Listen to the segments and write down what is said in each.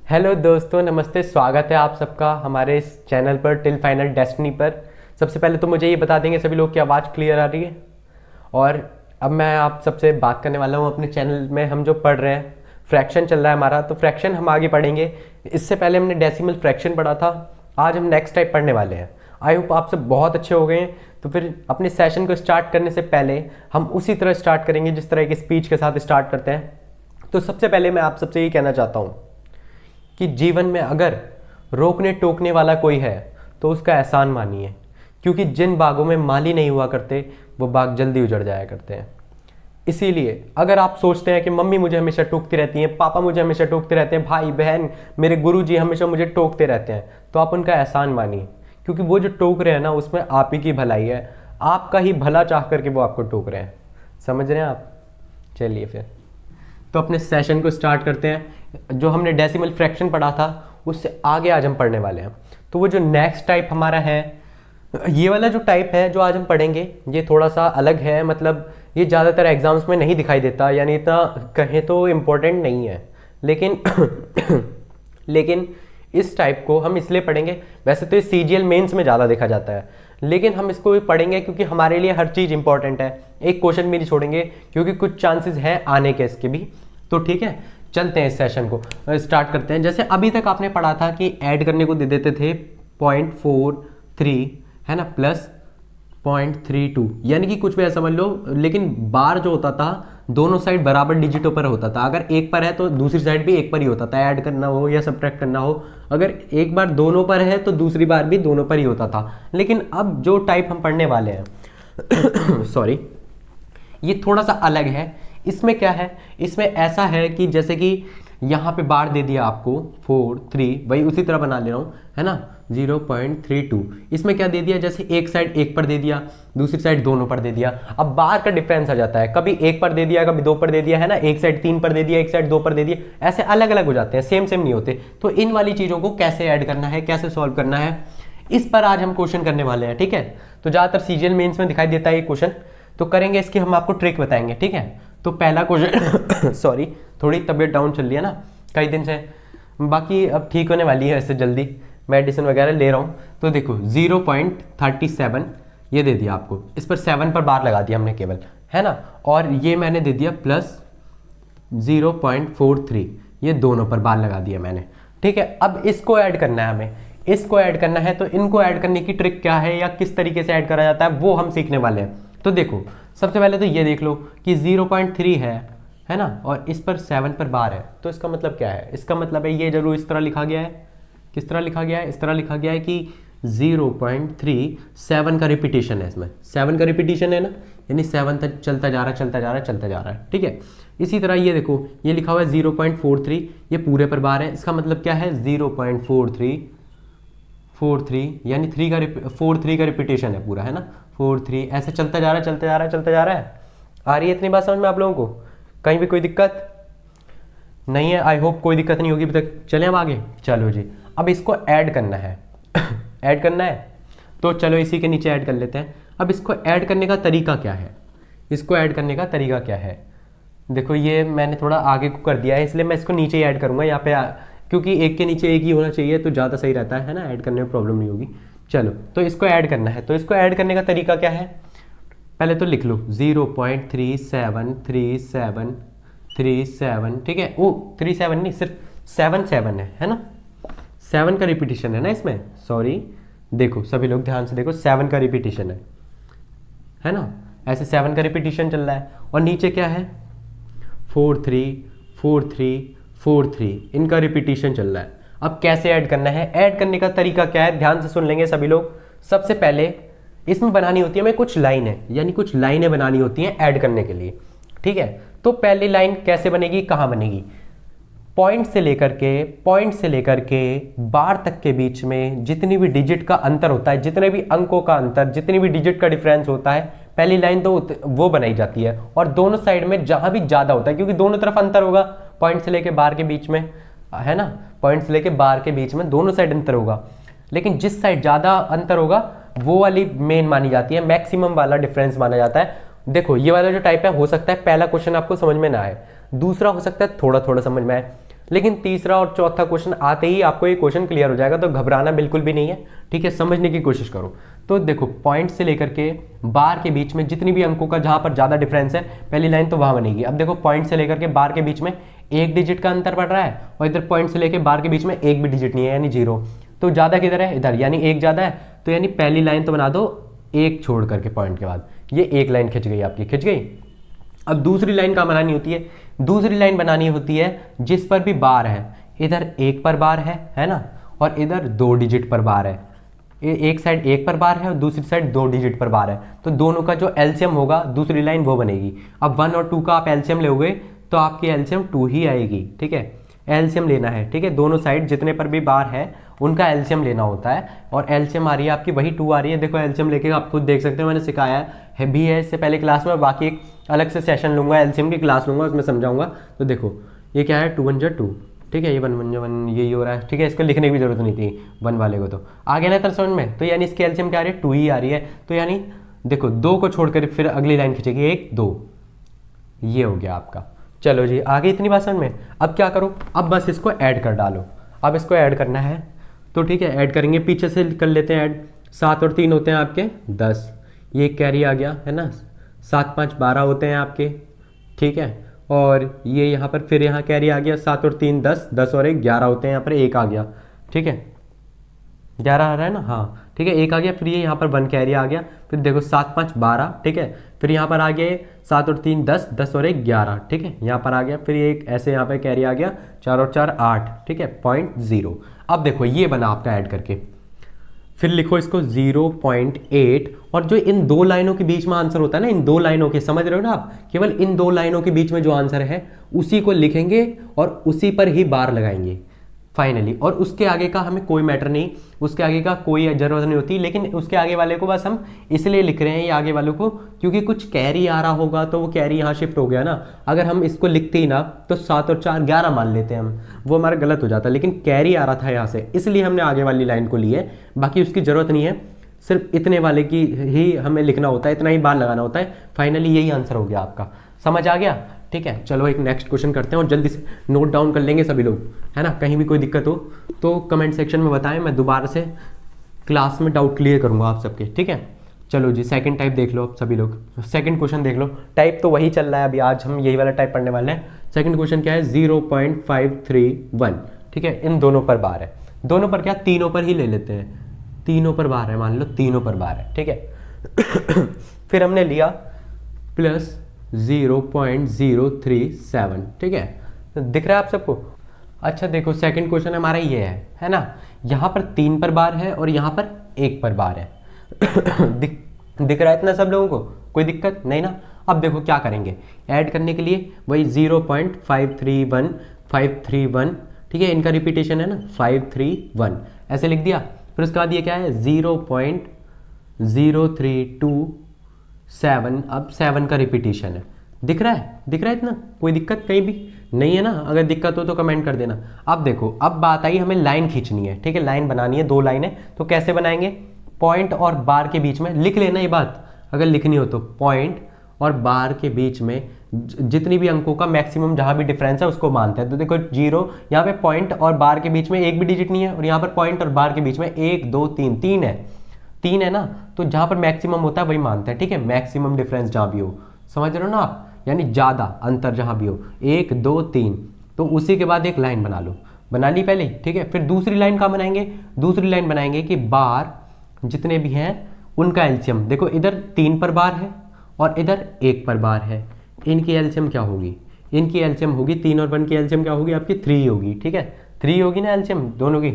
Hello दोस्तों, नमस्ते। स्वागत है आप सबका हमारे इस चैनल पर टिल फाइनल डेस्टिनी पर। सबसे पहले तो मुझे ये बता देंगे सभी लोग की आवाज़ क्लियर आ रही है। और अब मैं आप सबसे बात करने वाला हूँ अपने चैनल में। हम जो पढ़ रहे हैं, फ्रैक्शन चल रहा है हमारा, तो फ्रैक्शन हम आगे पढ़ेंगे। इससे पहले हमने डेसिमल फ्रैक्शन पढ़ा था, आज हम नेक्स्ट टाइप पढ़ने वाले हैं। आई होप आप सब बहुत अच्छे हो गए हैं। तो फिर अपने सेशन को स्टार्ट करने से पहले हम उसी तरह स्टार्ट करेंगे जिस तरह की स्पीच के साथ स्टार्ट करते हैं। तो सबसे पहले मैं आप सबसे ये कहना चाहता हूँ कि जीवन में अगर रोकने टोकने वाला कोई है तो उसका एहसान मानिए, क्योंकि जिन बागों में माली नहीं हुआ करते वो बाग जल्दी उजड़ जाया करते हैं। इसीलिए अगर आप सोचते हैं कि मम्मी मुझे हमेशा टोकती रहती हैं, पापा मुझे हमेशा टोकते रहते हैं, भाई बहन मेरे गुरुजी हमेशा मुझे टोकते रहते हैं, तो आप उनका एहसान मानिए, क्योंकि वो जो टोक रहे हैं ना उसमें आप ही की भलाई है। आपका ही भला चाह करके वो आपको टोक रहे हैं। समझ रहे हैं आप? चलिए फिर तो अपने सेशन को स्टार्ट करते हैं। जो हमने डेसिमल फ्रैक्शन पढ़ा था उससे आगे आज हम पढ़ने वाले हैं। तो वो जो नेक्स्ट टाइप हमारा है, ये वाला जो टाइप है जो आज हम पढ़ेंगे, ये थोड़ा सा अलग है। मतलब ये ज़्यादातर एग्जाम्स में नहीं दिखाई देता, यानी इतना कहें तो इम्पोर्टेंट नहीं है, लेकिन लेकिन इस टाइप को हम इसलिए पढ़ेंगे। वैसे तो ये सीजीएल मेंस में ज़्यादा देखा जाता है, लेकिन हम इसको भी पढ़ेंगे क्योंकि हमारे लिए हर चीज़ इंपॉर्टेंट है। एक क्वेश्चन भी नहीं छोड़ेंगे क्योंकि कुछ चांसेस हैं आने के इसके भी। तो ठीक है, चलते हैं इस सेशन को स्टार्ट करते हैं। जैसे अभी तक आपने पढ़ा था कि ऐड करने को दे देते थे 0.43, है ना, प्लस 0.32, यानी कि कुछ भी ऐसा समझ लो। लेकिन बार जो होता था दोनों साइड बराबर डिजिटों पर होता था। अगर एक पर है तो दूसरी साइड भी एक पर ही होता था, ऐड करना हो या सब्ट्रैक्ट करना हो। अगर एक बार दोनों पर है तो दूसरी बार भी दोनों पर ही होता था। लेकिन अब जो टाइप हम पढ़ने वाले हैं सॉरी, ये थोड़ा सा अलग है। इसमें क्या है, इसमें ऐसा है कि जैसे कि यहाँ पे बार दे दिया आपको 4 3, वही उसी तरह बना ले रहा हूँ, है ना, 0.32। इसमें क्या दे दिया, जैसे एक साइड एक पर दे दिया, दूसरी साइड दोनों पर दे दिया। अब बार का डिफरेंस आ जाता है, कभी एक पर दे दिया, कभी दो पर दे दिया, है ना, एक साइड 3 पर दे दिया, एक साइड 2 पर दे दिया, ऐसे अलग अलग हो जाते हैं, सेम सेम नहीं होते। तो इन वाली चीज़ों को कैसे ऐड करना है, कैसे सॉल्व करना है, इस पर आज हम क्वेश्चन करने वाले हैं। ठीक है, तो ज़्यादातर सीजीएल मेंस में दिखाई देता है ये क्वेश्चन, तो करेंगे इसकी हम आपको ट्रिक बताएंगे। ठीक है, तो पहला क्वेश्चन सॉरी, थोड़ी तबीयत डाउन चल रही है ना कई दिन से, बाकी अब ठीक होने वाली है ऐसे जल्दी, मेडिसिन वगैरह ले रहा हूँ। तो देखो 0.37 ये दे दिया आपको, इस पर 7 पर बार लगा दिया हमने केवल, है ना, और ये मैंने दे दिया प्लस 0.43, ये दोनों पर बार लगा दिया मैंने। ठीक है, अब इसको ऐड करना है हमें, इसको ऐड करना है। तो इनको ऐड करने की ट्रिक क्या है या किस तरीके से ऐड करा जाता है वो हम सीखने वाले हैं। तो देखो सबसे पहले तो ये देख लो कि 0.3 है ना, और इस पर 7 पर बार है, तो इसका मतलब क्या है, इसका मतलब है ये जरूर इस तरह लिखा गया है। किस तरह लिखा गया है, इस तरह लिखा गया है कि 0.3 7 का रिपीटेशन है, इसमें 7 का रिपीटेशन है ना, यानी 7 तक चलता जा रहा है, चलता जा रहा है, चलता जा रहा है। ठीक है, इसी तरह ये देखो ये लिखा हुआ है 0.43, ये पूरे पर बार है, इसका मतलब क्या है 0.43 यानी 43 का रिपीटेशन है पूरा, है ना, 43 ऐसे चलता जा रहा है, चलता जा रहा है, चलता जा रहा है। आ रही है इतनी बात समझ में आप लोगों को? कहीं भी कोई दिक्कत नहीं है? आई होप कोई दिक्कत नहीं होगी अभी तक। चलें अब आगे, चलो जी, अब इसको ऐड करना है ऐड करना है, तो चलो इसी के नीचे ऐड कर लेते हैं। अब इसको ऐड करने का तरीका क्या है, इसको ऐड करने का तरीका क्या है, देखो ये मैंने थोड़ा आगे को कर दिया है, इसलिए मैं इसको नीचे ही ऐड करूँगा यहाँ पे, क्योंकि एक के नीचे एक ही होना चाहिए तो ज़्यादा सही रहता है ना, ऐड करने में प्रॉब्लम नहीं होगी। चलो तो इसको ऐड करना है, तो इसको ऐड करने का तरीका क्या है, पहले तो लिख लो 0.373737। ठीक है, वो 37 नहीं, सिर्फ 7 है ना, 7 का रिपीटेशन है ना इसमें, सॉरी देखो सभी लोग ध्यान से देखो, 7 का रिपीटेशन है ना, ऐसे 7 का रिपीटेशन चल रहा है। और नीचे क्या है 434343, इनका रिपीटेशन चल रहा है। अब कैसे ऐड करना है, ऐड करने का तरीका क्या है, ध्यान से सुन लेंगे सभी लोग। सबसे पहले इसमें बनानी होती है हमें कुछ लाइनें, यानी कुछ लाइनें बनानी होती हैं ऐड करने के लिए। ठीक है, तो पहली लाइन कैसे बनेगी, कहाँ बनेगी, पॉइंट से लेकर के बार तक के बीच में जितनी भी डिजिट का अंतर होता है, जितने भी अंकों का अंतर, जितनी भी डिजिट का डिफरेंस होता है, पहली लाइन तो वो बनाई जाती है। और दोनों साइड में जहां भी ज्यादा होता है, क्योंकि दोनों तरफ अंतर होगा, पॉइंट से लेके बार के बीच में, है ना, पॉइंट से लेके बार के बीच में दोनों साइड अंतर होगा, लेकिन जिस साइड ज्यादा अंतर होगा वो वाली मेन मानी जाती है, मैक्सिमम वाला डिफरेंस माना जाता है। देखो ये वाला जो टाइप है, हो सकता है पहला क्वेश्चन आपको समझ में ना आए, दूसरा हो सकता है थोड़ा थोड़ा समझ में आए, लेकिन तीसरा और चौथा क्वेश्चन आते ही आपको ये क्वेश्चन क्लियर हो जाएगा, तो घबराना बिल्कुल भी नहीं है, ठीक है। समझने की कोशिश करो। तो देखो पॉइंट से लेकर के बार के बीच में जितनी भी अंकों का जहां पर ज़्यादा डिफरेंस है, पहली लाइन तो वहां बनेगी। अब देखो पॉइंट से लेकर के बार के बीच में एक डिजिट का अंतर पड़ रहा है, और इधर पॉइंट से लेकर बार के बीच में एक भी डिजिट नहीं है, यानी 0। तो ज़्यादा किधर है? इधर, यानी एक ज़्यादा है। तो यानी पहली लाइन तो बना दो एक छोड़ करके पॉइंट के बाद, ये एक लाइन खिंच गई आपकी, खिंच गई। अब दूसरी लाइन कहाँ बनानी होती है? दूसरी लाइन बनानी होती है जिस पर भी बार है, इधर एक पर बार है ना, और इधर 2 डिजिट पर बार है। एक साइड एक पर बार है और दूसरी साइड 2 डिजिट पर बार है, तो दोनों का जो एलसीएम होगा दूसरी लाइन वो बनेगी। अब 1 और 2 का आप एलसीएम लोगे तो आपकी एलसीएम 2 ही आएगी, ठीक है। एलसीएम लेना है, ठीक है, दोनों साइड जितने पर भी बार है उनका एलसीएम लेना होता है, और एलसीएम आ रही है आपकी वही 2 आ रही है। देखो एलसीएम लेके आप खुद देख सकते हो, मैंने सिखाया है भी है इससे पहले क्लास में, बाकी एक अलग से सेशन लूंगा, एलसीएम की क्लास लूंगा, उसमें समझाऊंगा। तो देखो ये क्या है, 2 1 2, ठीक है, ये 1 1 1 यही हो रहा है, ठीक है। इसको लिखने की भी जरूरत नहीं थी 1 वाले को, तो आ गया ना तर समझ में। तो यानी इसकी एलसीएम क्या आ रही है? 2 ही आ रही है। तो यानी देखो 2 को छोड़कर फिर अगली लाइन खींचेगी 1 2, ये हो गया आपका। चलो जी, आगे इतनी बात समझ में। अब क्या करो? अब बस इसको ऐड कर डालो। अब इसको ऐड करना है तो ठीक है, ऐड करेंगे, पीछे से कर लेते हैं ऐड। 7 और 3 होते हैं आपके 10, ये कैरी आ गया है ना, 7 5 12 होते हैं आपके, ठीक है। और ये यहाँ पर फिर यहाँ कैरी आ गया, 7 और 3 10, 10 और 1 11 होते हैं, यहाँ पर 1 आ गया, ठीक है, 11 आ रहा है ना, हाँ ठीक है, 1 आ गया। फिर ये यहाँ पर 1 कैरी आ गया, फिर देखो 7 5 12, ठीक है। फिर यहाँ पर आ गया 7 और 3 10, 10 और 1 11, ठीक है, यहाँ पर आ गया। फिर एक ऐसे यहाँ पर कैरी आ गया, 4 और 4 8, ठीक है, 0.0। अब देखो ये बना आपका ऐड करके, फिर लिखो इसको 0.8, और जो इन 2 लाइनों के बीच में आंसर होता है ना, इन 2 लाइनों के, समझ रहे हो ना आप, केवल इन 2 लाइनों के बीच में जो आंसर है उसी को लिखेंगे और उसी पर ही बार लगाएंगे फाइनली। और उसके आगे का हमें कोई मैटर नहीं, उसके आगे का कोई जरूरत नहीं होती, लेकिन उसके आगे वाले को बस हम इसलिए लिख रहे हैं ये आगे वालों को, क्योंकि कुछ कैरी आ रहा होगा तो वो कैरी यहाँ शिफ्ट हो गया ना। अगर हम इसको लिखते ही ना तो 7 और 4 11 मान लेते हैं हम, वो हमारा गलत हो जाता, लेकिन कैरी आ रहा था यहाँ से, इसलिए हमने आगे वाली लाइन को ली है। बाकी उसकी जरूरत नहीं है, सिर्फ इतने वाले की ही हमें लिखना होता है, इतना ही बार लगाना होता है। फाइनली यही आंसर हो गया आपका, समझ आ गया, ठीक है। चलो एक नेक्स्ट क्वेश्चन करते हैं और जल्दी से नोट डाउन कर लेंगे सभी लोग, है ना। कहीं भी कोई दिक्कत हो तो कमेंट सेक्शन में बताएं, मैं दोबारा से क्लास में डाउट क्लियर करूंगा आप सबके, ठीक है। चलो जी, सेकंड टाइप देख लो आप सभी लोग, सेकंड क्वेश्चन देख लो। टाइप तो वही चल रहा है अभी, आज हम यही वाला टाइप पढ़ने वाले हैं। सेकंड क्वेश्चन क्या है? 0.531, ठीक है, इन दोनों पर बार है। दोनों पर क्या, तीनों पर ही ले लेते हैं, तीनों पर बार है, मान लो तीनों पर बार है, ठीक है। फिर हमने लिया प्लस 0.037, ठीक है, तो दिख रहा है आप सबको। अच्छा देखो सेकंड क्वेश्चन हमारा ये है ना, यहाँ पर 3 पर बार है और यहाँ पर 1 पर बार है। दिख रहा है इतना सब लोगों को, कोई दिक्कत नहीं ना। अब देखो क्या करेंगे, ऐड करने के लिए वही 0.531, ठीक है, इनका रिपीटेशन है ना 531, ऐसे लिख दिया। फिर उसके बाद ये क्या है 0.0327, अब 7 का रिपीटेशन है। दिख रहा है इतना, कोई दिक्कत कहीं भी नहीं है ना। अगर दिक्कत हो तो कमेंट कर देना। अब देखो अब बात आई, हमें लाइन खींचनी है, ठीक है, लाइन बनानी है, 2 लाइनें। तो कैसे बनाएंगे? पॉइंट और बार के बीच में, लिख लेना ये बात अगर लिखनी हो तो, पॉइंट और बार के बीच में जितनी भी अंकों का मैक्सिमम जहां भी डिफरेंस है उसको मानते हैं। तो देखो 0, यहाँ पे पॉइंट और बार के बीच में एक भी डिजिट नहीं है, और यहाँ पर पॉइंट और बार के बीच में 1 2 3 3 है ना, तो जहां पर मैक्सिमम होता है वही मानते हैं, ठीक है। मैक्सिमम डिफरेंस जहां भी हो, समझ रहे हो ना आप, यानी ज्यादा अंतर जहां भी हो, 1 2 3, तो उसी के बाद एक लाइन बना लो, बना ली पहले, ठीक है। फिर दूसरी लाइन कहाँ बनाएंगे? दूसरी लाइन बनाएंगे कि बार जितने भी हैं उनका एलसीएम, देखो इधर 3 पर बार है और इधर 1 पर बार है, इनकी एलसीएम क्या होगी? इनकी एलसीएम होगी 3 और 1 की एलसीएम क्या होगी आपकी? 3 होगी, ठीक है, 3 होगी ना एलसीएम दोनों की,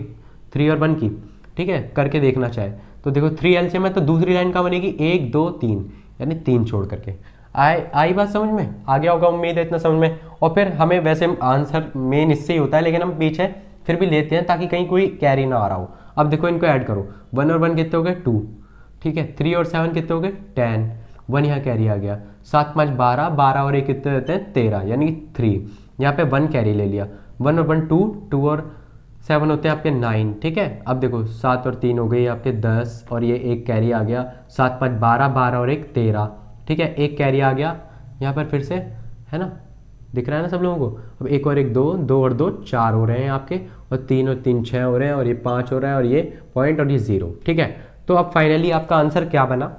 3 और 1 की, ठीक है, करके देखना चाहे तो देखो 3 एलसीएम है, तो दूसरी लाइन का बनेगी 1 2 3, यानी 3 छोड़ करके। आई बात समझ में? आ गया होगा उम्मीद है इतना समझ में। और फिर हमें वैसे आंसर मेन इससे ही होता है, लेकिन हम पीछे फिर भी लेते हैं ताकि कहीं कोई कैरी ना आ रहा हो। अब देखो इनको ऐड करो, 1 और 1 कितने हो गए? 2, ठीक है, 3 और 7 कितने हो गए? 10, 1 यहाँ कैरी आ गया, 7 5 12, 12 और 1 कितने होते हैं? 13, यानी 3, यहाँ पे 1 कैरी ले लिया, 1 और 1 2, 2 और 7 होते हैं आपके 9, ठीक है। अब देखो 7 और 3 हो गए आपके 10, और ये 1 कैरी आ गया, 7 5 12, 12 और 1 13, ठीक है, 1 कैरी आ गया यहाँ पर फिर से, है ना, दिख रहा है ना सब लोगों को। अब एक और एक 2, 2 और 2 4 हो रहे हैं आपके, और 3 6 हो रहे हैं, और ये 5 हो रहा है, और ये पॉइंट और ये 0। ठीक है, तो अब फाइनली आपका आंसर क्या बना,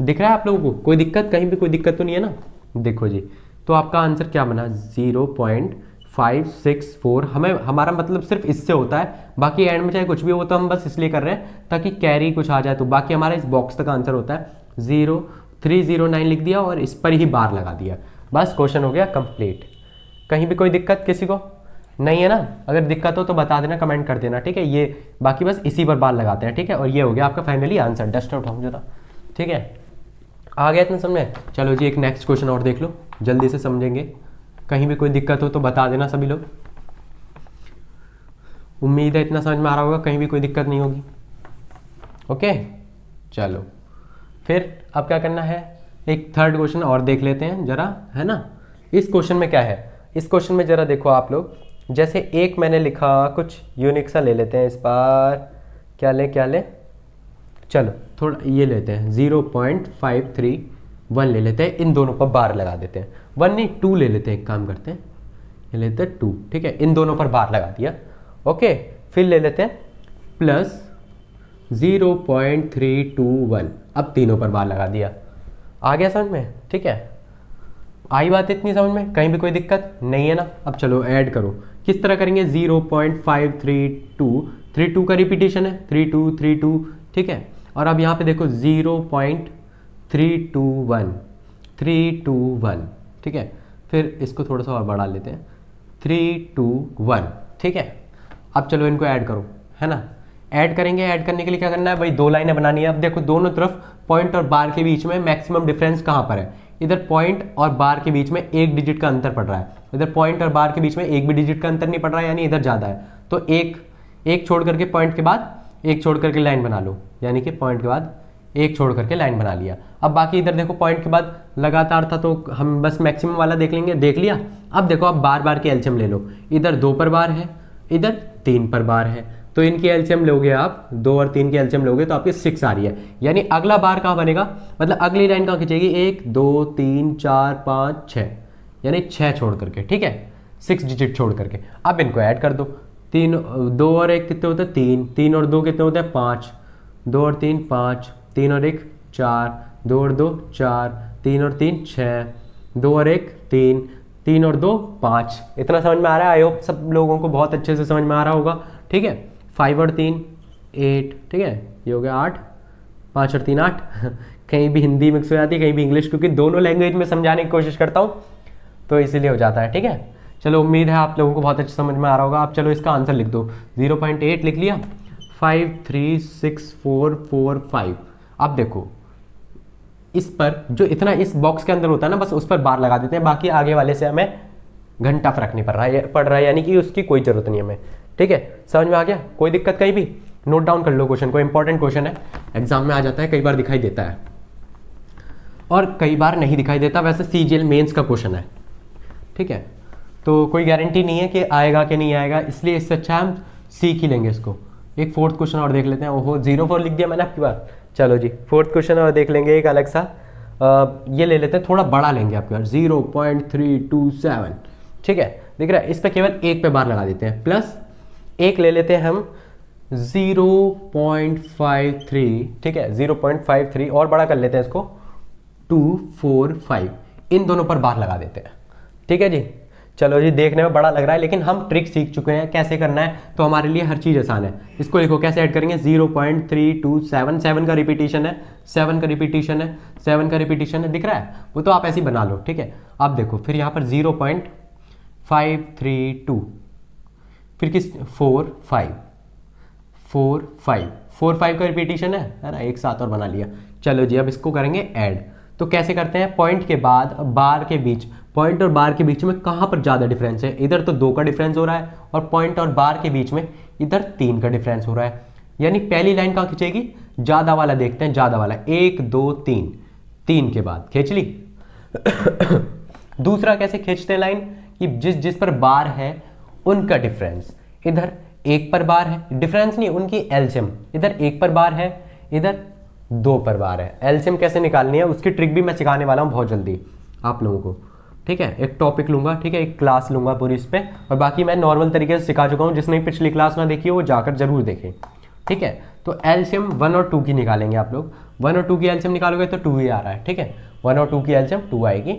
दिख रहा है आप लोगों को? कोई दिक्कत, कहीं भी कोई दिक्कत तो नहीं है ना? देखो जी, तो आपका आंसर क्या बना, 0.564। हमें हमारा मतलब सिर्फ इससे होता है, बाकी एंड में चाहे कुछ भी हो तो हम बस इसलिए कर रहे हैं ताकि कैरी कुछ आ जाए, तो बाकी हमारा इस बॉक्स तक आंसर होता है। 0309 लिख दिया और इस पर ही बार लगा दिया, बस क्वेश्चन हो गया कंप्लीट। कहीं भी कोई दिक्कत किसी को नहीं है ना? अगर दिक्कत हो तो बता देना, कमेंट कर देना, ठीक है। ये बाकी बस इसी पर बार लगाते हैं, ठीक है। और ये हो गया आपका फाइनली आंसर। डस्ट उठाऊँ जरा, ठीक है। आ गया इतना समझ में? चलो जी, एक नेक्स्ट क्वेश्चन और देख लो, जल्दी से समझेंगे। कहीं भी कोई दिक्कत हो तो बता देना सभी लोग। उम्मीद है इतना समझ में आ रहा होगा, कहीं भी कोई दिक्कत नहीं होगी। ओके, चलो फिर अब क्या करना है, एक थर्ड क्वेश्चन और देख लेते हैं जरा, है ना। इस क्वेश्चन में क्या है, इस क्वेश्चन में जरा देखो आप लोग, जैसे एक मैंने लिखा, कुछ यूनिक सा ले लेते हैं इस बार। क्या ले, चलो थोड़ा ये लेते हैं, 0.531 ले लेते हैं, इन दोनों पर बार लगा देते हैं। 1 नहीं 2 ले लेते हैं, एक काम करते हैं, ये लेते हैं 2, ठीक है। इन दोनों पर बार लगा दिया, ओके। फिर ले लेते हैं प्लस 0.321, अब तीनों पर बार लगा दिया। आ गया समझ में? ठीक है, आई बात इतनी समझ में, कहीं भी कोई दिक्कत नहीं है ना? अब चलो ऐड करो, किस तरह करेंगे, 0.532 का रिपीटेशन है, 3232, ठीक है। और अब यहाँ पे देखो 0.321, ठीक है। फिर इसको थोड़ा सा और बढ़ा लेते हैं, 321, ठीक है। अब चलो इनको ऐड करो, है ना। ऐड करेंगे, ऐड करने के लिए क्या करना है भाई, 2 लाइनें बनानी है। अब देखो दोनों तरफ पॉइंट और बार के बीच में मैक्सिमम डिफरेंस कहाँ पर है, इधर पॉइंट और बार के बीच में 1 डिजिट का अंतर पड़ रहा है, इधर पॉइंट और बार के बीच में 1 भी डिजिट का अंतर नहीं पड़ रहा है, यानी इधर ज़्यादा है। तो एक छोड़ करके पॉइंट के बाद एक छोड़ करके लाइन बना लो, यानी कि पॉइंट के बाद एक छोड़ करके लाइन बना लिया। अब बाकी इधर देखो पॉइंट के बाद लगातार था तो हम बस मैक्सिमम वाला देख लेंगे, देख लिया। अब देखो अब बार बार के एलसीएम ले लो, इधर 2 पर बार है, इधर 3 पर बार है, तो इनकी एलसीएम लोगे आप, 2 और 3 की एलसीएम लोगे तो आपकी 6 आ रही है। यानी अगला बार कहाँ बनेगा, मतलब अगली लाइन कहाँ खींचेगी, 1 2 3 4 5 6, यानी 6 छोड़ करके, ठीक है, 6 डिजिट छोड़ करके। अब इनको ऐड कर दो, 2 और 1 कितने होते हैं, 3 और 2 कितने होते हैं, 5, 2 और 3 5, 3 और 1 4, 2 और 2 4, 3 और 3 6, 2 और 1 3, 3 और 2 5। इतना समझ में आ रहा है? आई होप सब लोगों को बहुत अच्छे से समझ में आ रहा होगा, ठीक है। 5 और 3 8, ठीक है, ये हो गया 8, 5 और 3 8 कहीं भी हिंदी मिक्स हो जाती है, कहीं भी इंग्लिश, क्योंकि दोनों लैंग्वेज में समझाने की कोशिश करता हूँ तो इसीलिए हो जाता है, ठीक है। चलो उम्मीद है आप लोगों को बहुत अच्छे समझ में आ रहा होगा। आप चलो इसका आंसर लिख दो, 0.8 लिख लिया, 53645। अब देखो इस पर जो इतना इस बॉक्स के अंदर होता है ना, बस उस पर बार लगा देते हैं, बाकी आगे वाले से हमें घंटा फर्क नहीं पड़ रहा है, यानी कि उसकी कोई जरूरत नहीं हमें, ठीक है। समझ में आ गया? कोई दिक्कत कहीं भी? नोट डाउन कर लो क्वेश्चन को, इंपॉर्टेंट क्वेश्चन है, एग्जाम में आ जाता है, कई बार दिखाई देता है और कई बार नहीं दिखाई देता। वैसे सीजीएल मेंस का क्वेश्चन है, ठीक है, तो कोई गारंटी नहीं है कि आएगा कि नहीं आएगा, इसलिए इससे अच्छा हम सीख ही लेंगे इसको। एक 4th क्वेश्चन और देख लेते हैं। ओहो 04 लिख दिया मैंने आपकी बार। चलो जी 4th क्वेश्चन और देख लेंगे एक अलग सा, ये ले लेते हैं, थोड़ा बड़ा लेंगे आपकी बार, 0.327, ठीक है। दिख रहा है? इस पर केवल 1 पे बार लगा देते हैं, प्लस 1 ले लेते हैं हम 0.53, ठीक है, 0.53 और बड़ा कर लेते हैं इसको 245, इन दोनों पर बार लगा देते हैं, ठीक है जी। चलो जी, देखने में बड़ा लग रहा है लेकिन हम ट्रिक सीख चुके हैं कैसे करना है, तो हमारे लिए हर चीज़ आसान है। इसको लिखो, कैसे ऐड करेंगे, 0.327, 7 का रिपीटेशन है, 7 का रिपीटेशन है, 7 का रिपीटेशन है, दिख रहा है? वो तो आप ऐसे ही बना लो, ठीक है। अब देखो फिर यहाँ पर 0.532, फिर किस 45 का रिपीटेशन है ना, एक साथ और बना लिया। चलो जी, अब इसको करेंगे ऐड। तो कैसे करते हैं, पॉइंट के बाद बार के बीच, पॉइंट और बार के बीच में कहाँ पर ज़्यादा डिफरेंस है, इधर तो 2 का डिफरेंस हो रहा है, और पॉइंट और बार के बीच में इधर 3 का डिफरेंस हो रहा है, यानी पहली लाइन कहाँ खींचेगी, ज़्यादा वाला देखते हैं, ज़्यादा वाला 1 2 3, 3 के बाद खींच ली। दूसरा कैसे खींचते हैं लाइन, कि जिस पर बार है उनका डिफरेंस, इधर 1 पर बार है, डिफरेंस नहीं उनकी एलसीएम, इधर 1 पर बार है, इधर 2 पर बार है। एलसीएम कैसे निकालनी है उसकी ट्रिक भी मैं सिखाने वाला हूँ बहुत जल्दी आप लोगों को, ठीक है, एक टॉपिक लूँगा, ठीक है, एक क्लास लूँगा पूरी इस पर, और बाकी मैं नॉर्मल तरीके से सिखा चुका हूँ। जिसने पिछली क्लास ना देखी हो वो जाकर जरूर देखें, ठीक है। तो एलसीएम 1 और 2 की निकालेंगे आप लोग। 1 और 2 की एलसीएम निकालोगे तो 2 ही आ रहा है, ठीक है। 1 और 2 की एलसीएम 2 आएगी।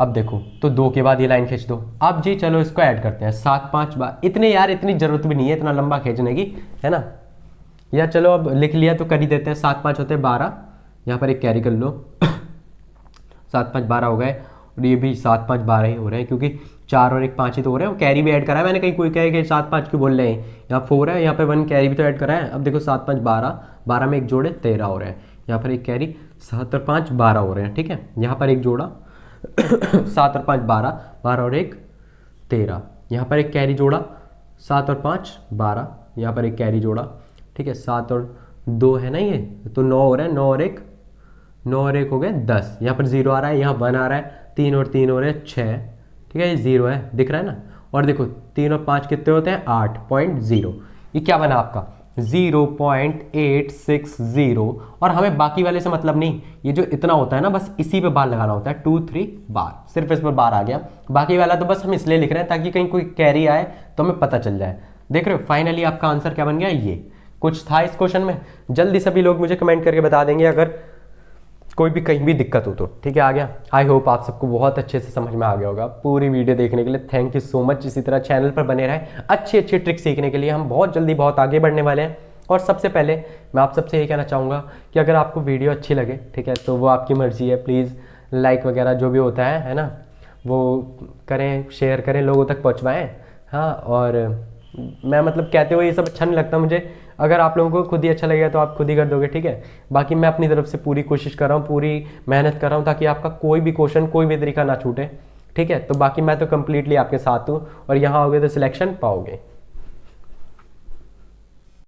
अब देखो, तो 2 के बाद ये लाइन खींच दो। अब जी चलो इसको ऐड करते हैं, 7 5 इतने यार इतनी जरूरत भी नहीं है इतना लंबा खींचने की, है ना। या चलो अब लिख लिया तो कर ही देते हैं। 7 5 होते हैं 12, यहाँ पर एक कैरी कर लो 7 5 12 हो गए, और ये भी 7 5 12 ही हो रहे हैं क्योंकि 4 और 1 5 ही तो हो रहे हैं। कैरी भी ऐड करा है मैंने, कहीं कोई कहे कि 7 5 क्यों बोल रहे हैं, यहाँ 4 है, यहाँ पे 1 कैरी भी तो ऐड करा है। अब देखो 7 5 12, 12 में एक जोड़े 13 हो रहे हैं, यहाँ पर एक कैरी 7 और 5 12 हो रहे हैं, ठीक है। यहाँ पर एक जोड़ा 7 और 5 12, 12 और 1 13, यहाँ पर एक कैरी जोड़ा 7 और 5 12, यहाँ पर एक कैरी जोड़ा, ठीक है। 7 और 2 है ना ये, तो 9 हो रहा है, 9 और 1 हो गए 10, यहाँ पर 0 आ रहा है, यहाँ 1 आ रहा है, 3 और 3 हो रहे हैं 6, ठीक है। ये 0 है, दिख रहा है ना। और देखो 3 और 5 कितने होते हैं 8.0, ये क्या बना आपका 0.860। और हमें बाकी वाले से मतलब नहीं, ये जो इतना होता है ना बस इसी पे बार लगाना होता है, 2 3 बार, सिर्फ इस पर बार आ गया। बाकी वाला तो बस हम इसलिए लिख रहे हैं ताकि कहीं कोई कैरी आए तो हमें पता चल जाए। देख रहे हो फाइनली आपका आंसर क्या बन गया, ये कुछ था इस क्वेश्चन में। जल्दी सभी लोग मुझे कमेंट करके बता देंगे अगर कोई भी कहीं भी दिक्कत हो तो, ठीक है। आ गया, आई होप आप सबको बहुत अच्छे से समझ में आ गया होगा। पूरी वीडियो देखने के लिए थैंक यू सो मच। इसी तरह चैनल पर बने रहे अच्छी अच्छी ट्रिक्स सीखने के लिए, हम बहुत जल्दी बहुत आगे बढ़ने वाले हैं। और सबसे पहले मैं आप सबसे ये कहना चाहूँगा कि अगर आपको वीडियो अच्छी लगे, ठीक है, तो वो आपकी मर्ज़ी है, प्लीज़ लाइक वगैरह जो भी होता है ना, वो करें, शेयर करें, लोगों तक पहुँचवाएँ। हाँ, और मैं मतलब कहते हुए ये सब अच्छा नहीं लगता मुझे। अगर आप लोगों को खुद ही अच्छा लगेगा तो आप खुद ही कर दोगे, ठीक है। बाकी मैं अपनी तरफ से पूरी कोशिश कर रहा हूँ, पूरी मेहनत कर रहा हूँ ताकि आपका कोई भी क्वेश्चन, कोई भी तरीका ना छूटे, ठीक है। तो बाकी मैं तो कम्प्लीटली आपके साथ हूँ, और यहाँ आओगे तो सिलेक्शन पाओगे।